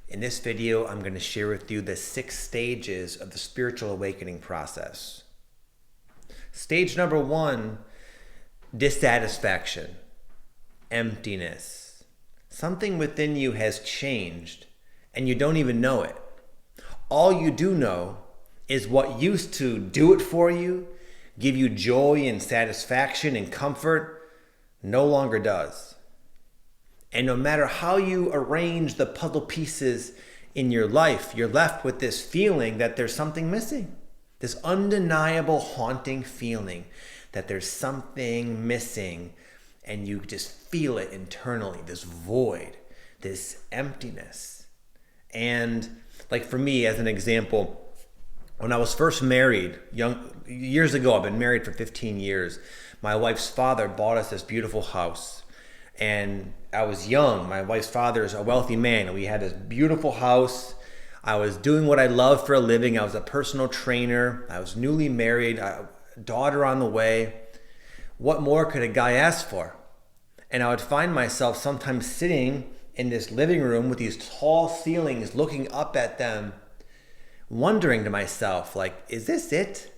In this video, I'm going to share with you the 6 stages of the spiritual awakening process. Stage number 1, dissatisfaction, emptiness. Something within you has changed and you don't even know it. All you do know is what used to do it for you, give you joy and satisfaction and comfort, no longer does. And no matter how you arrange the puzzle pieces in your life, you're left with this feeling that there's something missing. This undeniable haunting feeling that there's something missing, and you just feel it internally, this void, this emptiness. And like for me, as an example, when I was first married, years ago, I've been married for 15 years, my wife's father bought us this beautiful house. And I was young. My wife's father is a wealthy man, and we had this beautiful house. I was doing what I love for a living. I was a personal trainer. I was newly married, a daughter on the way. What more could a guy ask for? And I would find myself sometimes sitting in this living room with these tall ceilings, looking up at them, wondering to myself, like, is this it?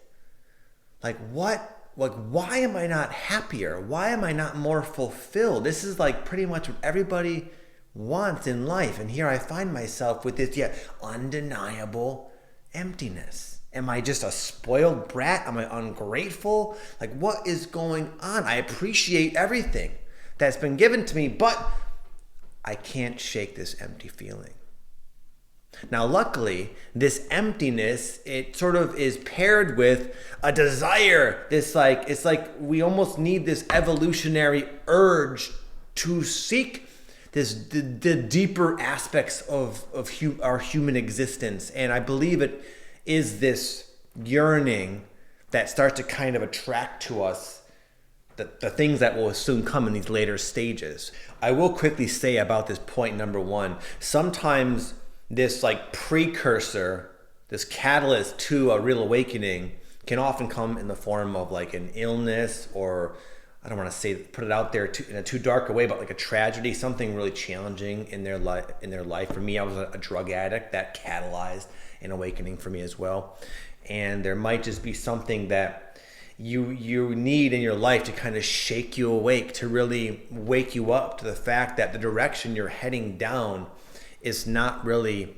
Why am I not happier? Why am I not more fulfilled? This is like pretty much what everybody wants in life. And here I find myself with this undeniable emptiness. Am I just a spoiled brat? Am I ungrateful? Like, what is going on? I appreciate everything that's been given to me, but I can't shake this empty feeling. Now, luckily, this emptiness, it sort of is paired with a desire. It's like we almost need this evolutionary urge to seek the deeper aspects of our human existence. And I believe it is this yearning that starts to kind of attract to us the things that will soon come in these later stages. I will quickly say about this point number 1, sometimes this precursor, this catalyst to a real awakening can often come in the form of an illness, or I don't want to put it out there in a too dark a way, but like a tragedy, something really challenging in their life. For me, I was a drug addict that catalyzed an awakening for me as well. And there might just be something that you need in your life to kind of shake you awake, to really wake you up to the fact that the direction you're heading down it's not really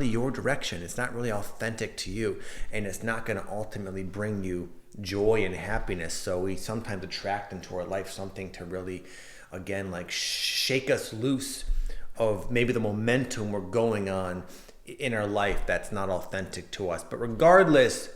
your direction. It's not really authentic to you, and it's not going to ultimately bring you joy and happiness. So we sometimes attract into our life something to really, again, shake us loose of maybe the momentum we're going on in our life that's not authentic to us. But regardless,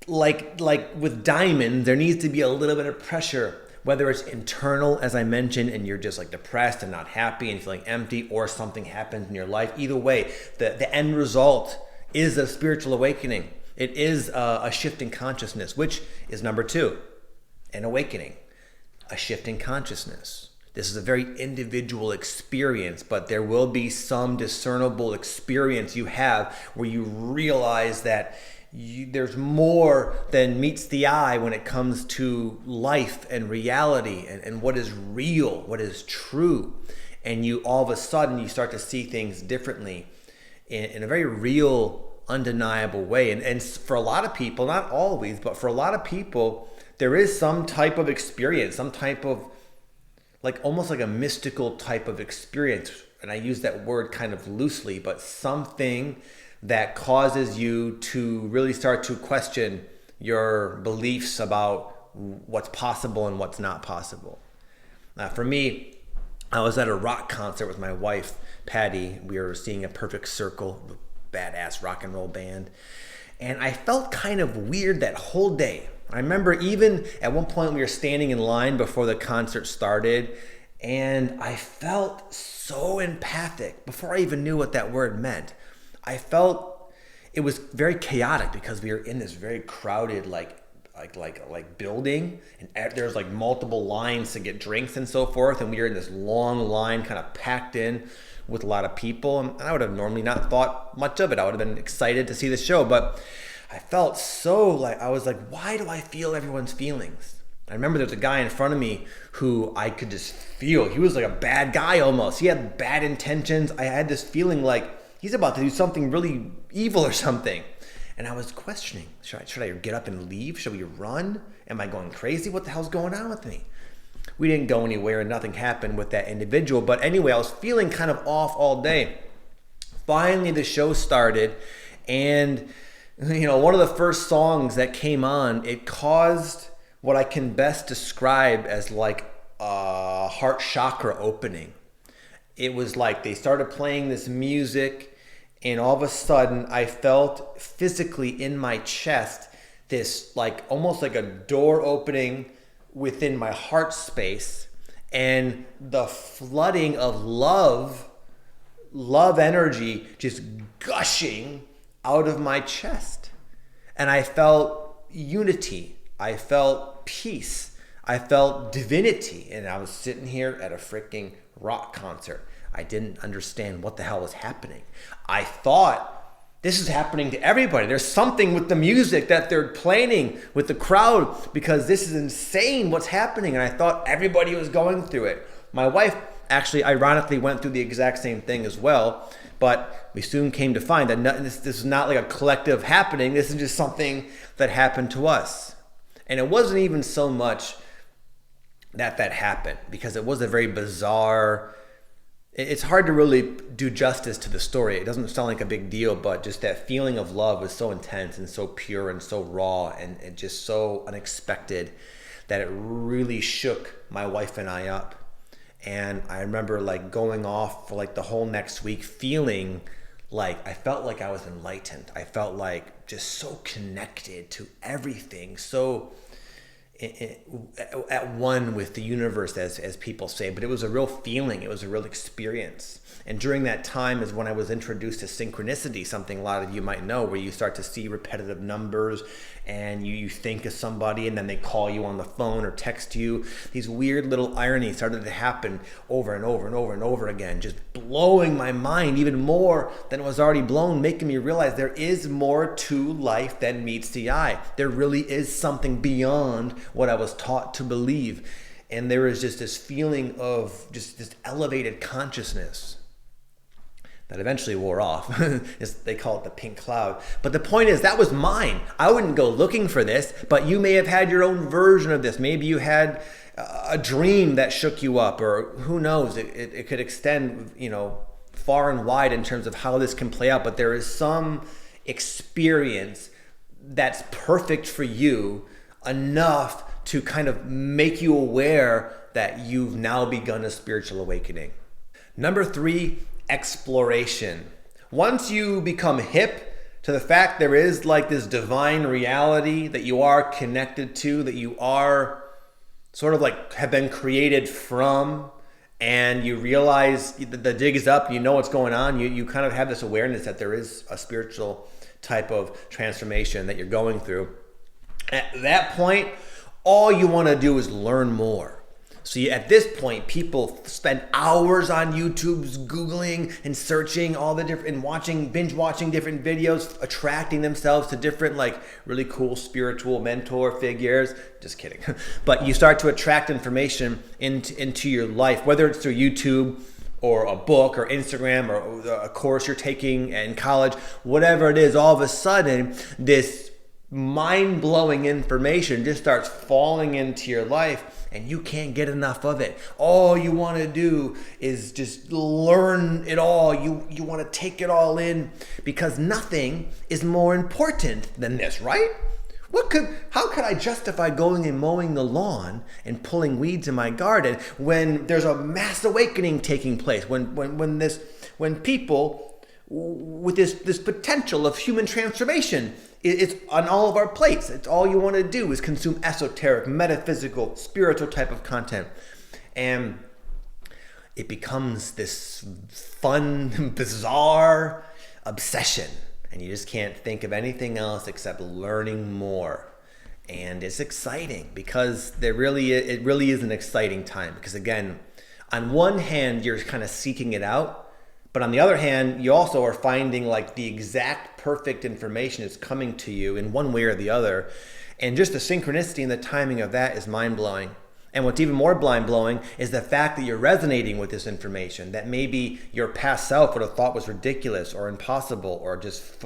like with diamonds, there needs to be a little bit of pressure, whether it's internal, as I mentioned, and you're just depressed and not happy and feeling empty, or something happens in your life. Either way, the end result is a spiritual awakening. It is a shift in consciousness, which is number 2, an awakening, a shift in consciousness. This is a very individual experience, but there will be some discernible experience you have where you realize that there's more than meets the eye when it comes to life and reality and what is real, what is true. And you all of a sudden, you start to see things differently in a very real, undeniable way. And for a lot of people, not always, but for a lot of people, there is some type of experience, some type of almost like a mystical type of experience. And I use that word kind of loosely, but something that causes you to really start to question your beliefs about what's possible and what's not possible. For me, I was at a rock concert with my wife, Patty. We were seeing A Perfect Circle, the badass rock and roll band. And I felt kind of weird that whole day. I remember even at one point we were standing in line before the concert started, and I felt so empathic before I even knew what that word meant. I felt it was very chaotic because we were in this very crowded building, and there's multiple lines to get drinks and so forth, and we were in this long line kind of packed in with a lot of people, and I would have normally not thought much of it. I would have been excited to see the show, but I felt so I was like, why do I feel everyone's feelings? I remember there was a guy in front of me who I could just feel. He was like a bad guy almost. He had bad intentions. I had this feeling like he's about to do something really evil or something. And I was questioning, should I get up and leave? Should we run? Am I going crazy? What the hell's going on with me? We didn't go anywhere and nothing happened with that individual. But anyway, I was feeling kind of off all day. Finally, the show started, and one of the first songs that came on, it caused what I can best describe as like a heart chakra opening. It was like they started playing this music, and all of a sudden I felt physically in my chest this like almost like a door opening within my heart space, and the flooding of love energy just gushing out of my chest. And I felt unity. I felt peace. I felt divinity. And I was sitting here at a freaking rock concert. I didn't understand what the hell was happening. I thought this is happening to everybody. There's something with the music that they're playing with the crowd, because this is insane what's happening. And I thought everybody was going through it. My wife actually ironically went through the exact same thing as well, but we soon came to find that this is not like a collective happening. This is just something that happened to us. And it wasn't even so much that happened, because it was a very bizarre, it's hard to really do justice to the story. It doesn't sound like a big deal, but just that feeling of love was so intense and so pure and so raw and just so unexpected that it really shook my wife and I up. And I remember like going off for like the whole next week feeling like I felt like I was enlightened. I felt like just so connected to everything, so at one with the universe, as people say. But it was a real feeling. It was a real experience. And during that time is when I was introduced to synchronicity, something a lot of you might know, where you start to see repetitive numbers and you think of somebody and then they call you on the phone or text you. These weird little ironies started to happen over and over and over and over again, just blowing my mind even more than it was already blown, making me realize there is more to life than meets the eye. There really is something beyond what I was taught to believe. And there is just this feeling of just this elevated consciousness that eventually wore off. They call it the pink cloud. But the point is, that was mine. I wouldn't go looking for this, but you may have had your own version of this. Maybe you had a dream that shook you up, or who knows, it could extend, far and wide in terms of how this can play out. But there is some experience that's perfect for you, enough to kind of make you aware that you've now begun a spiritual awakening. Number 3, exploration. Once you become hip to the fact there is like this divine reality that you are connected to, that you are sort of like have been created from, and you realize the dig is up, you know what's going on, you kind of have this awareness that there is a spiritual type of transformation that you're going through. At that point, all you want to do is learn more. So at this point, people spend hours on YouTube Googling and searching all the different, and binge watching different videos, attracting themselves to different like really cool spiritual mentor figures. Just kidding. But you start to attract information into your life, whether it's through YouTube or a book or Instagram or a course you're taking in college, whatever it is. All of a sudden, this mind-blowing information just starts falling into your life, and you can't get enough of it. All you want to do is just learn it all. You want to take it all in, because nothing is more important than this, right? How could I justify going and mowing the lawn and pulling weeds in my garden when there's a mass awakening taking place, when people with this potential of human transformation, it's on all of our plates. It's all you want to do is consume esoteric, metaphysical, spiritual type of content. And it becomes this fun, bizarre obsession. And you just can't think of anything else except learning more. And it's exciting, because it really is an exciting time. Because again, on one hand, you're kind of seeking it out. But on the other hand, you also are finding like the exact perfect information is coming to you in one way or the other. And just the synchronicity and the timing of that is mind-blowing. And what's even more mind-blowing is the fact that you're resonating with this information that maybe your past self would have thought was ridiculous or impossible or just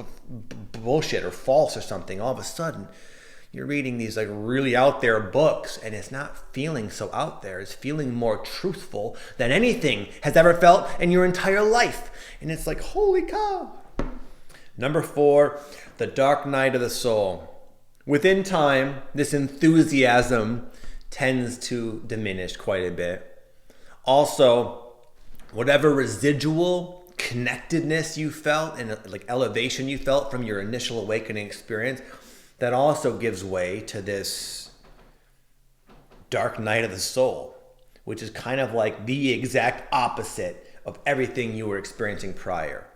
bullshit or false or something. All of a sudden, you're reading these like really out there books and it's not feeling so out there. It's feeling more truthful than anything has ever felt in your entire life. And it's like, holy cow. Number 4, the dark night of the soul. Within time, this enthusiasm tends to diminish quite a bit. Also, whatever residual connectedness you felt and like elevation you felt from your initial awakening experience, that also gives way to this dark night of the soul, which is kind of like the exact opposite of everything you were experiencing prior.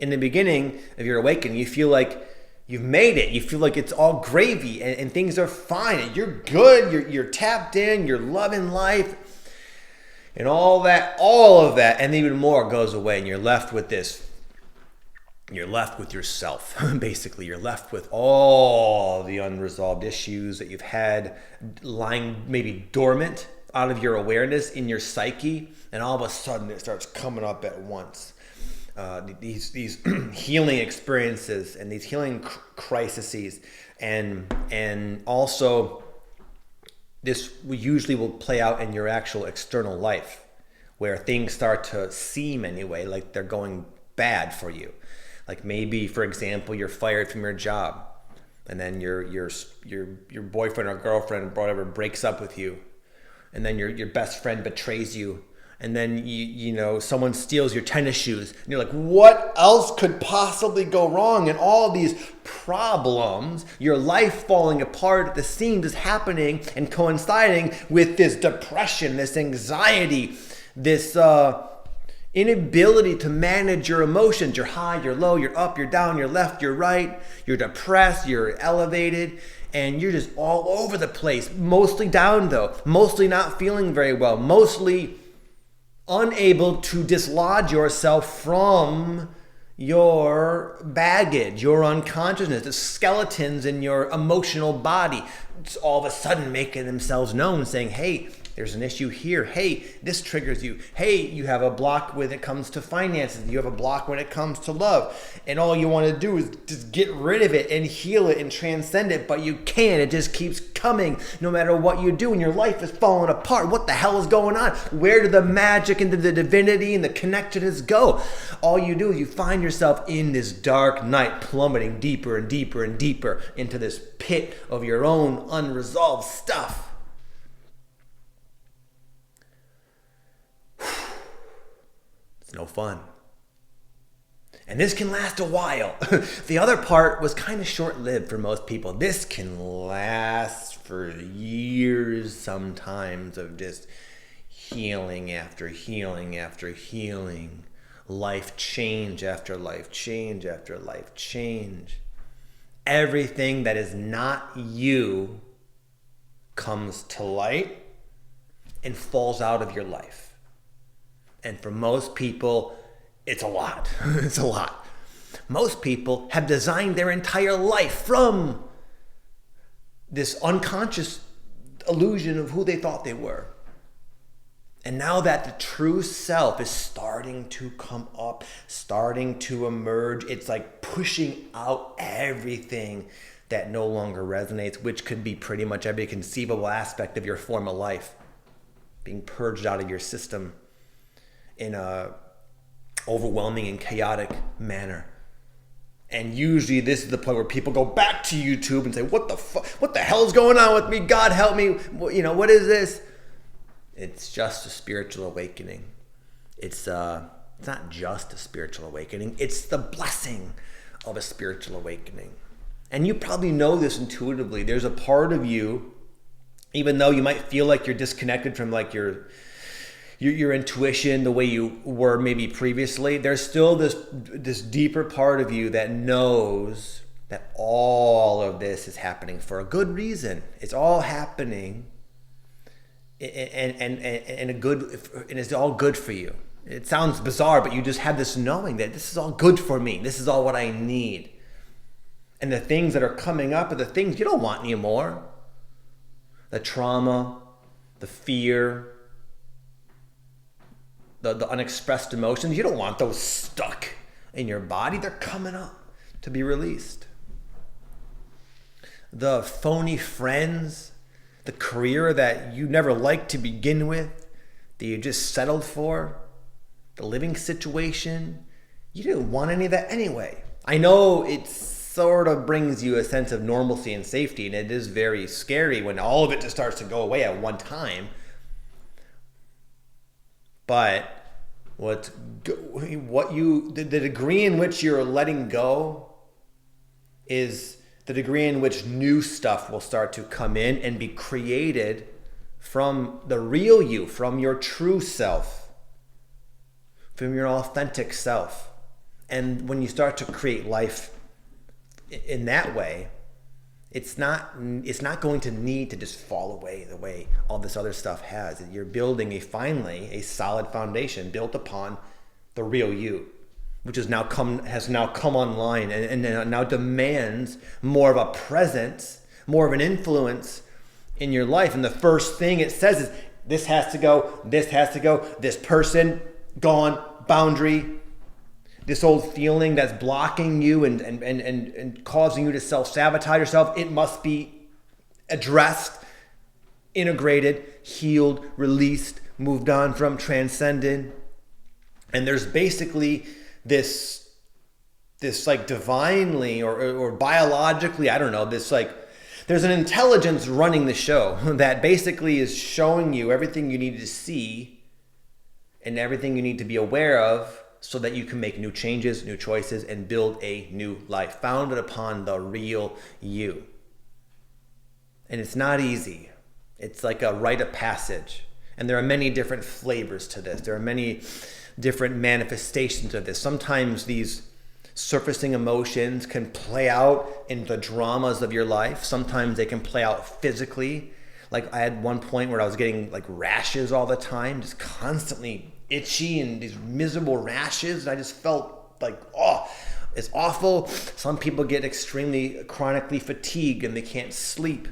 In the beginning of your awakening, you feel like you've made it. You feel like it's all gravy and things are fine. You're good. You're tapped in. You're loving life. And all of that, and even more goes away. And you're left with this. You're left with yourself, basically. You're left with all the unresolved issues that you've had lying maybe dormant out of your awareness in your psyche. And all of a sudden it starts coming up at once. These healing experiences and these healing crises, and also this usually will play out in your actual external life, where things start to seem anyway like they're going bad for you. Like maybe, for example, you're fired from your job, and then your boyfriend or girlfriend or whatever breaks up with you, and then your best friend betrays you. And then, you know, someone steals your tennis shoes. And you're like, what else could possibly go wrong? And all these problems, your life falling apart at the seams is happening and coinciding with this depression, this anxiety, this inability to manage your emotions. You're high, you're low, you're up, you're down, you're left, you're right. You're depressed, you're elevated. And you're just all over the place. Mostly down, though. Mostly not feeling very well. Mostly unable to dislodge yourself from your baggage, your unconsciousness, the skeletons in your emotional body. It's all of a sudden making themselves known, saying, hey, there's an issue here. Hey, this triggers you. Hey, you have a block when it comes to finances. You have a block when it comes to love. And all you want to do is just get rid of it and heal it and transcend it. But you can't. It just keeps coming no matter what you do. And your life is falling apart. What the hell is going on? Where did the magic and the divinity and the connectedness go? All you do is you find yourself in this dark night, plummeting deeper and deeper and deeper into this pit of your own unresolved stuff. No fun. And this can last a while. The other part was kind of short-lived for most people. This can last for years sometimes of just healing after healing after healing. Life change after life change after life change. Everything that is not you comes to light and falls out of your life. And for most people, it's a lot. It's a lot. Most people have designed their entire life from this unconscious illusion of who they thought they were. And now that the true self is starting to come up, starting to emerge, it's like pushing out everything that no longer resonates, which could be pretty much every conceivable aspect of your former life being purged out of your system in a overwhelming and chaotic manner. And usually this is the point where people go back to YouTube and say, what the hell is going on with me? God help me. You know, what is this? It's just a spiritual awakening. It's not just a spiritual awakening. It's the blessing of a spiritual awakening. And you probably know this intuitively. There's a part of you, even though you might feel like you're disconnected from like your intuition, the way you were maybe previously, there's still this deeper part of you that knows that all of this is happening for a good reason. It's all happening and it's all good for you. It sounds bizarre, but you just have this knowing that this is all good for me. This is all what I need. And the things that are coming up are the things you don't want anymore. The trauma, the fear, the unexpressed emotions. You don't want those stuck in your body. They're coming up to be released. The phony friends, the career that you never liked to begin with, that you just settled for, the living situation, you didn't want any of that anyway. I know it sort of brings you a sense of normalcy and safety, and it is very scary when all of it just starts to go away at one time. But the degree in which you're letting go is the degree in which new stuff will start to come in and be created from the real you, from your true self, from your authentic self. And when you start to create life in that way, it's not going to need to just fall away the way all this other stuff has. You're building finally a solid foundation built upon the real you, which has now come online and now demands more of a presence, more of an influence in your life. And the first thing it says is, this has to go, this person, gone, boundary. This old feeling that's blocking you and causing you to self-sabotage yourself, it must be addressed, integrated, healed, released, moved on from, transcended. And there's basically this like divinely or biologically, I don't know, this like, there's an intelligence running the show that basically is showing you everything you need to see and everything you need to be aware of, so that you can make new changes, new choices, and build a new life founded upon the real you. And it's not easy. It's like a rite of passage. And there are many different flavors to this. There are many different manifestations of this. Sometimes these surfacing emotions can play out in the dramas of your life. Sometimes they can play out physically. Like I had one point where I was getting like rashes all the time, just constantly itchy and these miserable rashes. And I just felt like, oh, it's awful. Some people get extremely chronically fatigued and they can't sleep.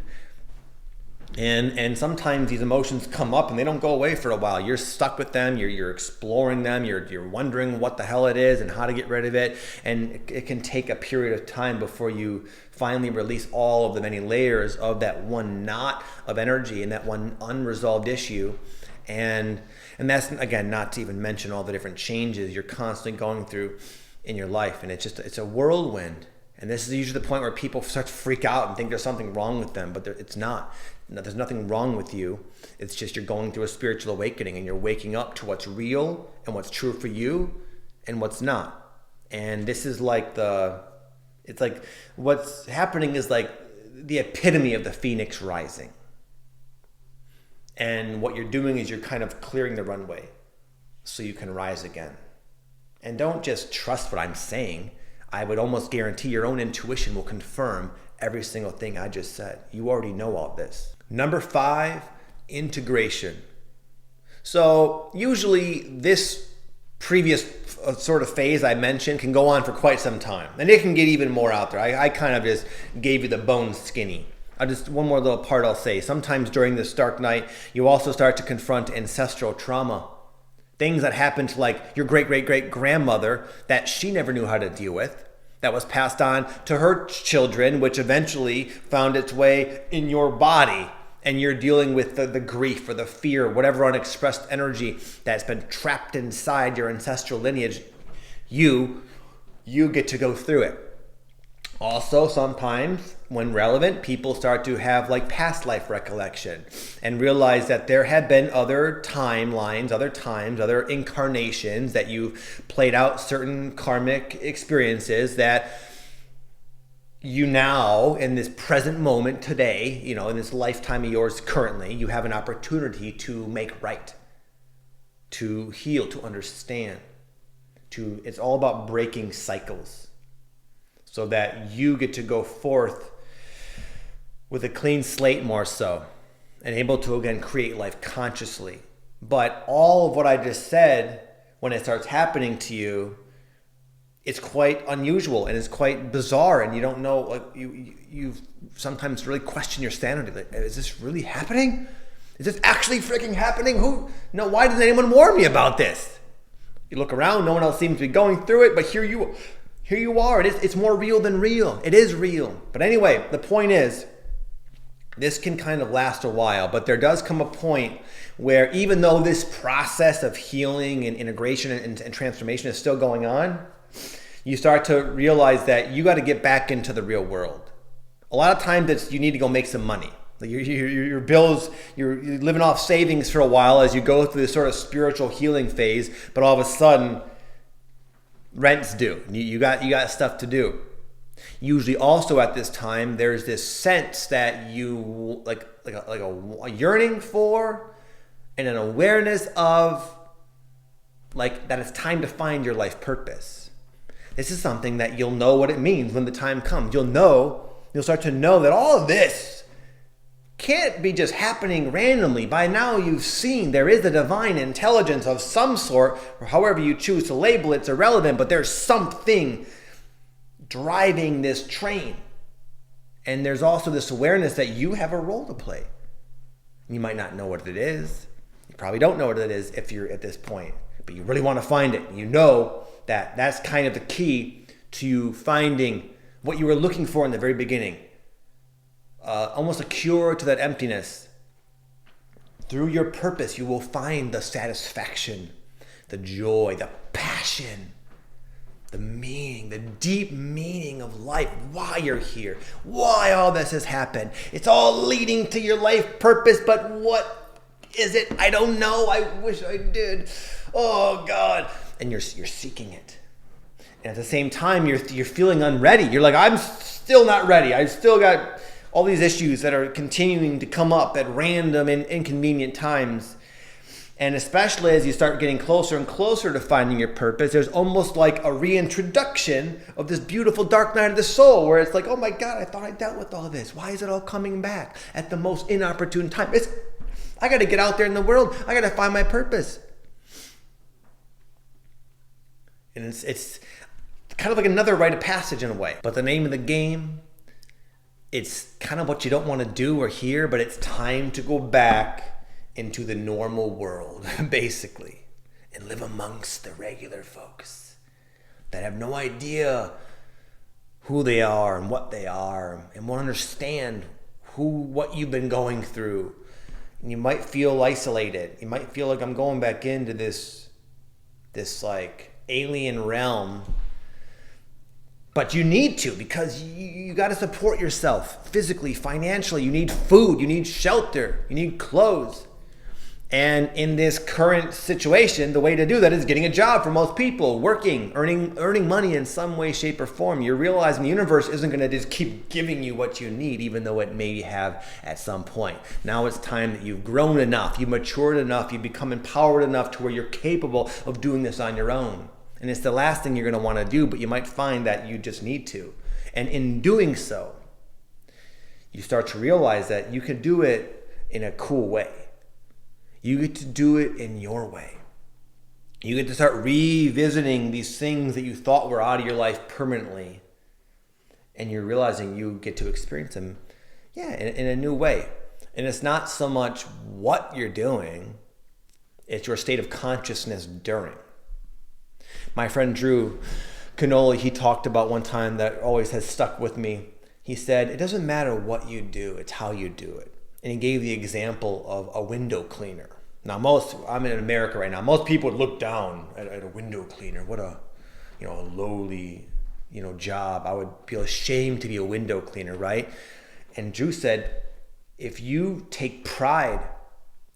And sometimes these emotions come up and they don't go away for a while. You're stuck with them. You're exploring them. You're wondering what the hell it is and how to get rid of it. And it can take a period of time before you finally release all of the many layers of that one knot of energy and that one unresolved issue. And that's, again, not to even mention all the different changes you're constantly going through in your life. And it's a whirlwind. And this is usually the point where people start to freak out and think there's something wrong with them, but it's not. No, there's nothing wrong with you. It's just you're going through a spiritual awakening and you're waking up to what's real and what's true for you and what's not. And this is like it's like what's happening is like the epitome of the phoenix rising. And what you're doing is you're kind of clearing the runway so you can rise again. And don't just trust what I'm saying. I would almost guarantee your own intuition will confirm every single thing I just said. You already know all this. Number 5, integration. So usually this previous sort of phase I mentioned can go on for quite some time. And it can get even more out there. I kind of just gave you the bone skinny. One more little part I'll say. Sometimes during this dark night, you also start to confront ancestral trauma. Things that happened to like your great-great-great-grandmother that she never knew how to deal with, that was passed on to her children, which eventually found its way in your body. And you're dealing with the grief or the fear, whatever unexpressed energy that's been trapped inside your ancestral lineage. You get to go through it. Also, sometimes, when relevant, people start to have like past life recollection and realize that there had been other timelines, other times, other incarnations that you've played out certain karmic experiences that you now, in this present moment today, in this lifetime of yours currently, you have an opportunity to make right, to heal, to understand. It's all about breaking cycles, so that you get to go forth with a clean slate more so, and able to again create life consciously. But all of what I just said, when it starts happening to you, it's quite unusual and it's quite bizarre, and you don't know, like you sometimes really question your sanity. Like, is this really happening? Is this actually freaking happening? Why doesn't anyone warn me about this? You look around, no one else seems to be going through it, but here you are. It's more real than real. It is real. But anyway, the point is, this can kind of last a while, but there does come a point where even though this process of healing and integration and transformation is still going on, you start to realize that you got to get back into the real world. A lot of times you need to go make some money. Your bills, you're living off savings for a while as you go through this sort of spiritual healing phase, but all of a sudden, rent's due. You got stuff to do. Usually also at this time, there's this sense that you like a yearning for and an awareness of like that it's time to find your life purpose. This is something that you'll know what it means when the time comes. You'll start to know that all of this can't be just happening randomly. By now you've seen there is a divine intelligence of some sort, or however you choose to label it, it's irrelevant, but there's something driving this train. And there's also this awareness that you have a role to play. You might not know what it is. You probably don't know what it is if you're at this point, but you really want to find it. You know that that's kind of the key to finding what you were looking for in the very beginning. Almost a cure to that emptiness. Through your purpose, you will find the satisfaction, the joy, the passion, the meaning, the deep meaning of life, why you're here, why all this has happened. It's all leading to your life purpose, but what is it? I don't know. I wish I did. Oh, God. And you're seeking it. And at the same time, you're feeling unready. You're like, I'm still not ready. I've still got all these issues that are continuing to come up at random and inconvenient times. And especially as you start getting closer and closer to finding your purpose, there's almost like a reintroduction of this beautiful dark night of the soul where it's like, oh my God, I thought I dealt with all of this. Why is it all coming back at the most inopportune time? I got to get out there in the world. I got to find my purpose. And it's kind of like another rite of passage in a way. But the name of the game, it's kind of what you don't want to do or hear, but it's time to go back into the normal world, basically, and live amongst the regular folks that have no idea who they are and what they are and won't understand what you've been going through. And you might feel isolated. You might feel like I'm going back into this like alien realm. But you need to, because you got to support yourself physically, financially. You need food, you need shelter, you need clothes. And in this current situation, the way to do that is getting a job for most people, working, earning money in some way, shape, or form. You're realizing the universe isn't going to just keep giving you what you need, even though it may have at some point. Now it's time that you've grown enough, you've matured enough, you've become empowered enough to where you're capable of doing this on your own. And it's the last thing you're going to want to do, but you might find that you just need to. And in doing so, you start to realize that you can do it in a cool way. You get to do it in your way. You get to start revisiting these things that you thought were out of your life permanently. And you're realizing you get to experience them, in a new way. And it's not so much what you're doing, it's your state of consciousness during. My friend Drew Canoli, he talked about one time that always has stuck with me. He said, it doesn't matter what you do, it's how you do it. And he gave the example of a window cleaner. Now I'm in America right now. Most people would look down at a window cleaner. What a lowly, job. I would feel ashamed to be a window cleaner, right? And Drew said, if you take pride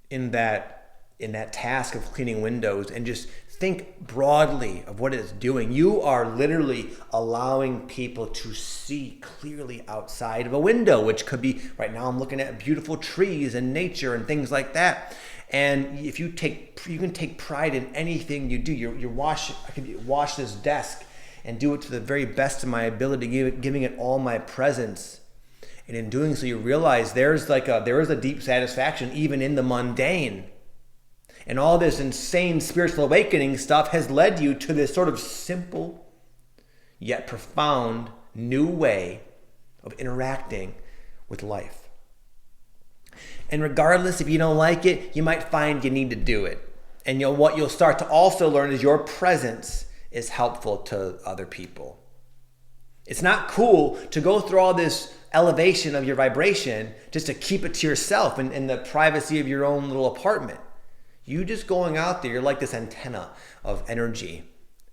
in that task of cleaning windows and just think broadly of what it's doing, you are literally allowing people to see clearly outside of a window, which could be, right now I'm looking at beautiful trees and nature and things like that. And if you can take pride in anything you do. I can wash this desk and do it to the very best of my ability, giving it all my presence. And in doing so, you realize there is a deep satisfaction even in the mundane. And all this insane spiritual awakening stuff has led you to this sort of simple yet profound new way of interacting with life. And regardless if you don't like it, you might find you need to do it. And what you'll start to also learn is your presence is helpful to other people. It's not cool to go through all this elevation of your vibration just to keep it to yourself in the privacy of your own little apartment. You just going out there, you're like this antenna of energy.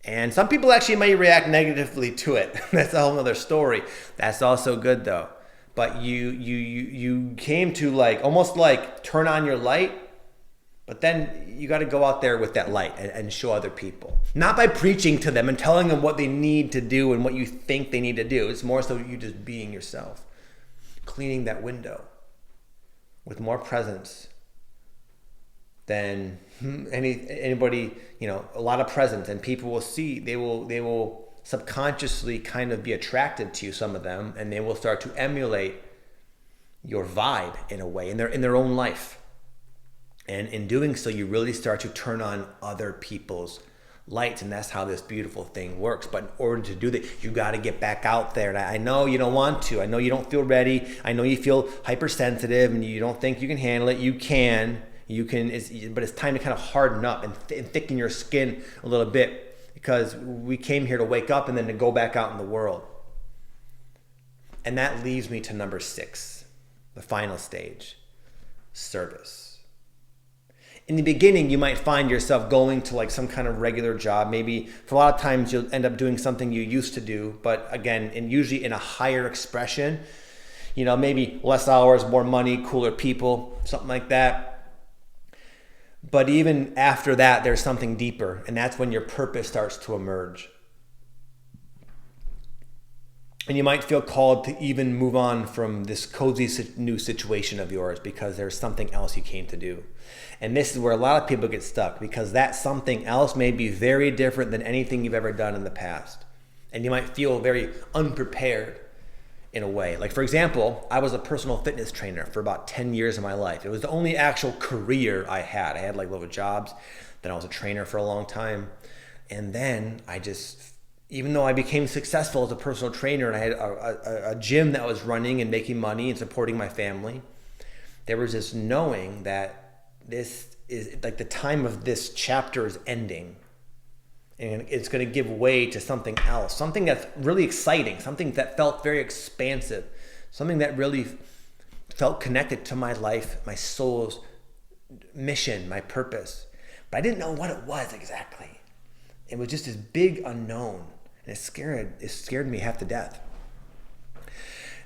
And some people actually may react negatively to it. That's a whole other story. That's also good though. But you came to almost turn on your light, but then you got to go out there with that light and show other people. Not by preaching to them and telling them what they need to do and what you think they need to do. It's more so you just being yourself. Cleaning that window with more presence than anybody, a lot of presence, and people will see, they will subconsciously kind of be attracted to you, some of them, and they will start to emulate your vibe in a way in their own life. And in doing so, you really start to turn on other people's lights, and that's how this beautiful thing works. But in order to do that, you got to get back out there. And I know you don't want to. I know you don't feel ready. I know you feel hypersensitive and you don't think you can handle it. You can, but it's time to kind of harden up and thicken your skin a little bit, because we came here to wake up and then to go back out in the world. And that leaves me to number 6, the final stage, service. In the beginning, you might find yourself going to some kind of regular job. Maybe for a lot of times you'll end up doing something you used to do, but again, and usually in a higher expression, maybe less hours, more money, cooler people, something like that. But even after that, there's something deeper, and that's when your purpose starts to emerge. And you might feel called to even move on from this cozy new situation of yours because there's something else you came to do. And this is where a lot of people get stuck, because that something else may be very different than anything you've ever done in the past. And you might feel very unprepared in a way. For example, I was a personal fitness trainer for about 10 years of my life. It was the only actual career I had. I had little jobs. Then I was a trainer for a long time. And then even though I became successful as a personal trainer and I had a gym that was running and making money and supporting my family, there was this knowing that this is the time of this chapter is ending, and it's going to give way to something else, something that's really exciting, something that felt very expansive, something that really felt connected to my life, my soul's mission, my purpose. But I didn't know what it was exactly. It was just this big unknown, and it scared me half to death.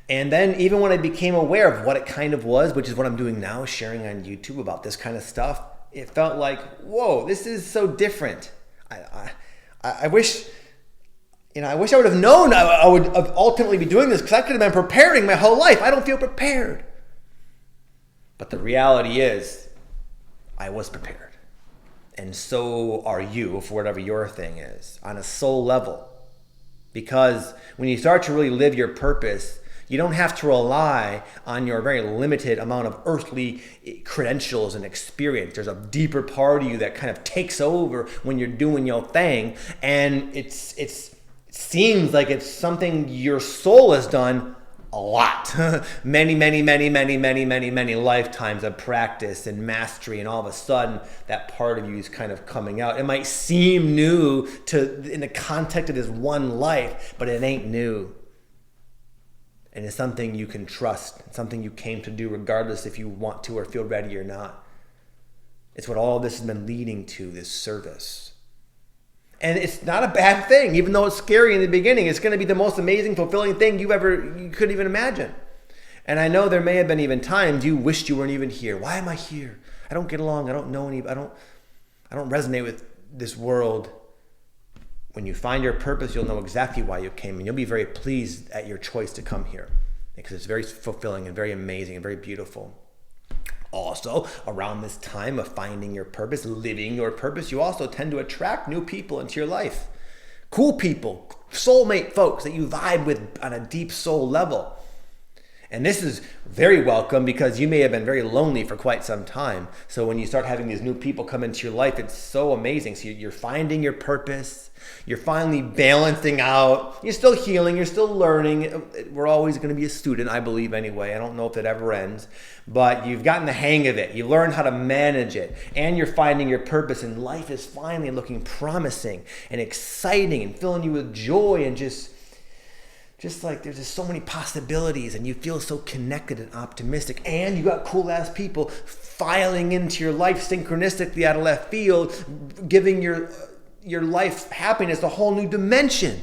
And then even when I became aware of what it kind of was, which is what I'm doing now, sharing on YouTube about this kind of stuff, it felt like, whoa, this is so different. I wish I would have known I would ultimately be doing this, because I could have been preparing my whole life. I don't feel prepared. But the reality is, I was prepared. And so are you for whatever your thing is, on a soul level. Because when you start to really live your purpose, you don't have to rely on your very limited amount of earthly credentials and experience. There's a deeper part of you that kind of takes over when you're doing your thing. And it seems like it's something your soul has done a lot. many lifetimes of practice and mastery. And all of a sudden, that part of you is kind of coming out. It might seem new in the context of this one life, but it ain't new. And it's something you can trust, something you came to do regardless if you want to or feel ready or not. It's what all this has been leading to, this service. And it's not a bad thing, even though it's scary in the beginning. It's going to be the most amazing, fulfilling thing you could even imagine. And I know there may have been even times you wished you weren't even here. Why am I here? I don't get along. I don't know I don't resonate with this world. When you find your purpose, you'll know exactly why you came, and you'll be very pleased at your choice to come here, because it's very fulfilling and very amazing and very beautiful. Also, around this time of finding your purpose, living your purpose, you also tend to attract new people into your life. Cool people, soulmate folks that you vibe with on a deep soul level. And this is very welcome because you may have been very lonely for quite some time. So when you start having these new people come into your life, it's so amazing. So you're finding your purpose. You're finally balancing out. You're still healing. You're still learning. We're always going to be a student, I believe anyway. I don't know if it ever ends. But you've gotten the hang of it. You learn how to manage it. And you're finding your purpose. And life is finally looking promising and exciting and filling you with joy and just like there's just so many possibilities, and you feel so connected and optimistic, and you got cool ass people filing into your life synchronistically out of left field, giving your life happiness a whole new dimension.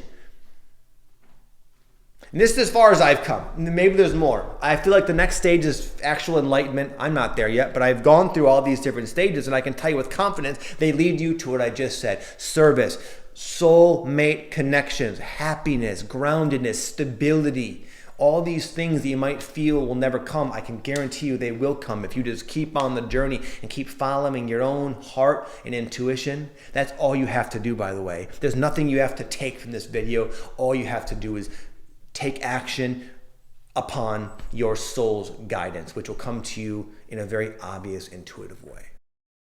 And this is as far as I've come. Maybe there's more. I feel like the next stage is actual enlightenment. I'm not there yet, but I've gone through all these different stages, and I can tell you with confidence, they lead you to what I just said. Service, soulmate connections, happiness, groundedness, stability. All these things that you might feel will never come, I can guarantee you they will come if you just keep on the journey and keep following your own heart and intuition. That's all you have to do, by the way. There's nothing you have to take from this video. All you have to do is take action upon your soul's guidance, which will come to you in a very obvious, intuitive way.